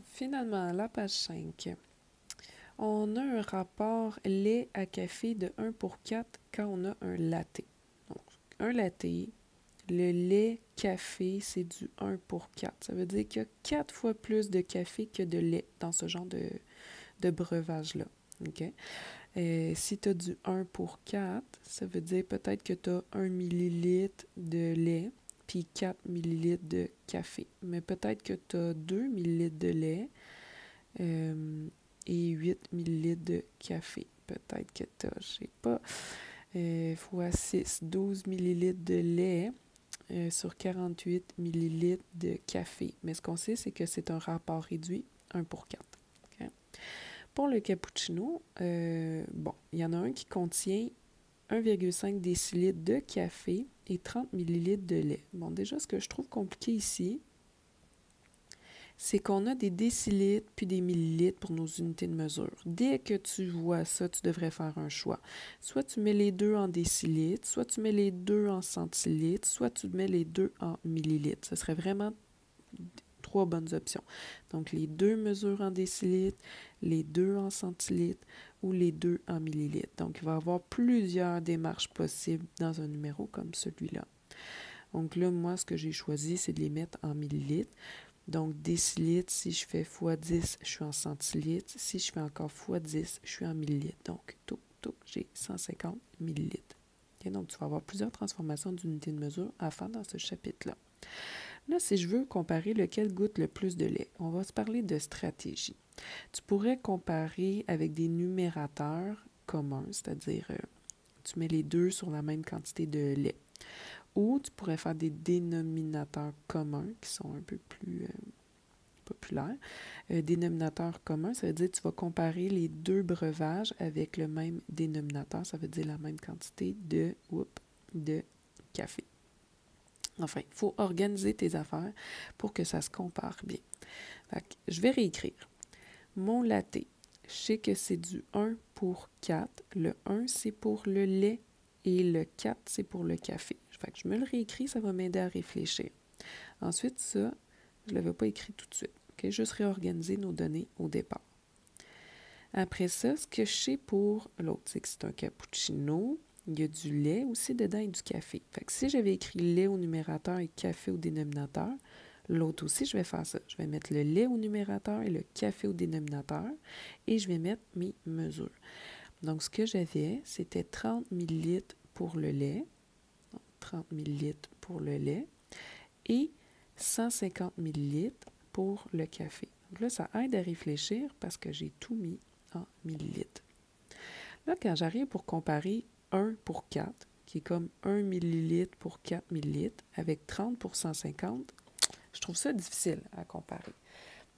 Finalement, la page 5. On a un rapport lait à café de 1 pour 4 quand on a un latte. Donc, un latte, le lait café, c'est du 1 pour 4. Ça veut dire qu'il y a 4 fois plus de café que de lait dans ce genre de breuvage-là. OK? Si tu as du 1 pour 4, ça veut dire peut-être que tu as 1 millilitre de lait puis 4 millilitres de café. Mais peut-être que tu as 2 millilitres de lait et 8 millilitres de café. Peut-être que tu as, je sais pas, fois 6, 12 millilitres de lait sur 48 millilitres de café. Mais ce qu'on sait, c'est que c'est un rapport réduit, 1 pour 4. Okay? Pour le cappuccino, bon, il y en a un qui contient 1,5 décilitres de café et 30 millilitres de lait. Bon, déjà, ce que je trouve compliqué ici, c'est qu'on a des décilitres puis des millilitres pour nos unités de mesure. Dès que tu vois ça, tu devrais faire un choix. Soit tu mets les deux en décilitres, soit tu mets les deux en centilitres, soit tu mets les deux en millilitres. Ce serait vraiment 3 bonnes options. Donc, les 2 mesures en décilitres, les 2 en centilitres ou les 2 en millilitres. Donc, il va y avoir plusieurs démarches possibles dans un numéro comme celui-là. Donc là, moi, ce que j'ai choisi, c'est de les mettre en millilitres. Donc, décilitres, si je fais x 10, je suis en centilitres. Si je fais encore x 10, je suis en millilitres. Donc, j'ai 150 millilitres. Okay, donc, tu vas avoir plusieurs transformations d'unités de mesure à faire dans ce chapitre-là. Là, si je veux comparer lequel goûte le plus de lait, on va se parler de stratégie. Tu pourrais comparer avec des numérateurs communs, c'est-à-dire tu mets les deux sur la même quantité de lait. Ou tu pourrais faire des dénominateurs communs qui sont un peu plus populaires. Dénominateur commun, ça veut dire que tu vas comparer les deux breuvages avec le même dénominateur, ça veut dire la même quantité de café. Enfin, il faut organiser tes affaires pour que ça se compare bien. Fait que je vais réécrire. Mon latte, je sais que c'est du 1 pour 4. Le 1, c'est pour le lait et le 4, c'est pour le café. Fait que je me le réécris, ça va m'aider à réfléchir. Ensuite, ça, je ne l'avais pas écrit tout de suite. Okay? Juste réorganiser nos données au départ. Après ça, ce que je sais pour l'autre, c'est que c'est un cappuccino. Il y a du lait aussi dedans et du café. Fait que si j'avais écrit lait au numérateur et café au dénominateur, l'autre aussi, je vais faire ça. Je vais mettre le lait au numérateur et le café au dénominateur et je vais mettre mes mesures. Donc, ce que j'avais, c'était 30 ml pour le lait. Donc, 30 ml pour le lait et 150 ml pour le café. Donc là, ça aide à réfléchir parce que j'ai tout mis en millilitres. Là, quand j'arrive pour comparer 1 pour 4, qui est comme 1 millilitre pour 4 millilitres, avec 30 pour 150, je trouve ça difficile à comparer.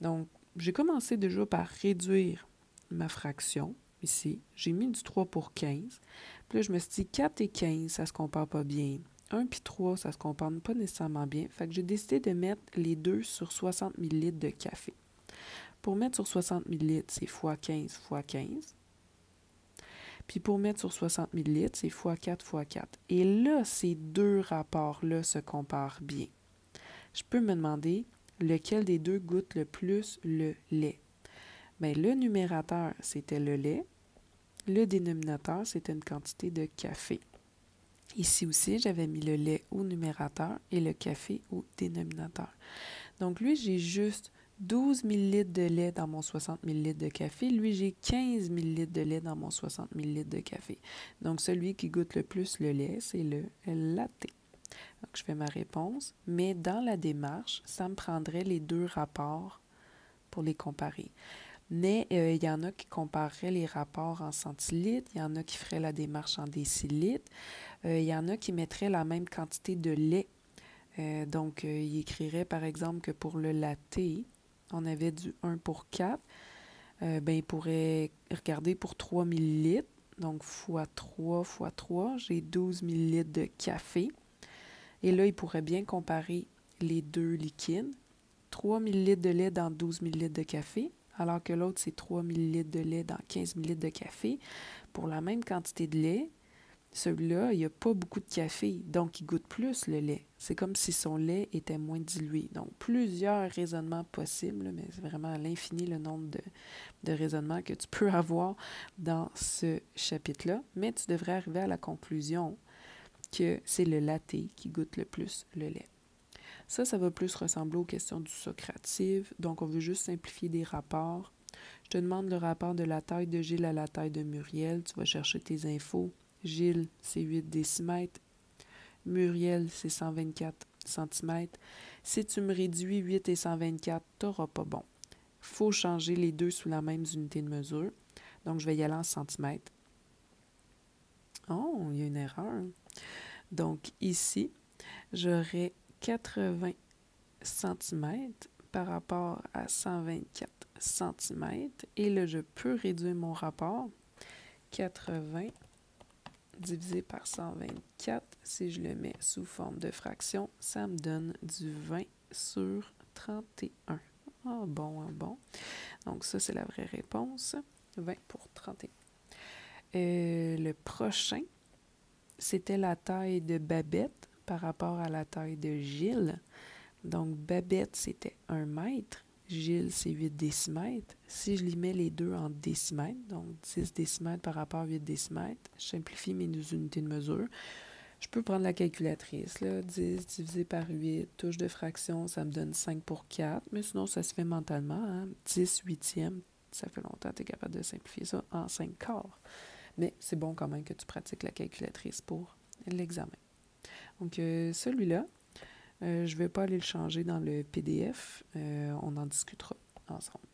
Donc, j'ai commencé déjà par réduire ma fraction, ici. J'ai mis du 3 pour 15. Puis là, je me suis dit 4 et 15, ça se compare pas bien. 1 puis 3, ça se compare pas nécessairement bien. Fait que j'ai décidé de mettre les deux sur 60 ml de café. Pour mettre sur 60 ml, c'est x 15 x 15. Puis pour mettre sur 60 ml, c'est x4 x 4. Et là, ces deux rapports-là se comparent bien. Je peux me demander lequel des deux goûte le plus le lait. Bien, le numérateur, c'était le lait. Le dénominateur, c'était une quantité de café. Ici aussi, j'avais mis le lait au numérateur et le café au dénominateur. Donc, lui, j'ai juste 12 ml de lait dans mon 60 ml de café. Lui, j'ai 15 ml de lait dans mon 60 ml de café. Donc, celui qui goûte le plus le lait, c'est le latte. Donc, je fais ma réponse, mais dans la démarche, ça me prendrait les deux rapports pour les comparer. Mais il y en a qui compareraient les rapports en centilitres, il y en a qui feraient la démarche en décilitres, il y en a qui mettraient la même quantité de lait. Donc, il écrirait par exemple que pour le latte, on avait du 1 pour 4. Ben, il pourrait regarder pour 3 millilitres. Donc, x 3 x 3, j'ai 12 millilitres de café. Et là, il pourrait bien comparer les deux liquides. 3 millilitres de lait dans 12 millilitres de café, alors que l'autre, c'est 3 millilitres de lait dans 15 millilitres de café. Pour la même quantité de lait, celui-là, il n'y a pas beaucoup de café, donc il goûte plus le lait. C'est comme si son lait était moins dilué. Donc, plusieurs raisonnements possibles, là, mais c'est vraiment à l'infini le nombre de raisonnements que tu peux avoir dans ce chapitre-là. Mais tu devrais arriver à la conclusion que c'est le latte qui goûte le plus le lait. Ça va plus ressembler aux questions du Socrative. Donc, on veut juste simplifier des rapports. Je te demande le rapport de la taille de Gilles à la taille de Muriel. Tu vas chercher tes infos. Gilles, c'est 8 décimètres. Muriel, c'est 124 centimètres. Si tu me réduis 8 et 124, tu n'auras pas bon. Il faut changer les deux sous la même unité de mesure. Donc, je vais y aller en centimètres. Oh, il y a une erreur. Donc, ici, j'aurai 80 cm par rapport à 124 cm. Et là, je peux réduire mon rapport. 80 divisé par 124, si je le mets sous forme de fraction, ça me donne du 20 sur 31. Ah bon, ah bon. Donc ça, c'est la vraie réponse. 20 pour 31. Le prochain, c'était la taille de Babette par rapport à la taille de Gilles. Donc, Babette, c'était 1 mètre. Gilles, c'est 8 décimètres. Si je lui mets les deux en décimètres, donc 10 décimètres par rapport à 8 décimètres, je simplifie mes unités de mesure. Je peux prendre la calculatrice, là, 10 divisé par 8, touche de fraction, ça me donne 5 pour 4, mais sinon, ça se fait mentalement. Hein? 10 huitièmes, ça fait longtemps que tu es capable de simplifier ça en 5 quarts. Mais c'est bon quand même que tu pratiques la calculatrice pour l'examen. Donc, celui-là, je ne vais pas aller le changer dans le PDF. On en discutera ensemble.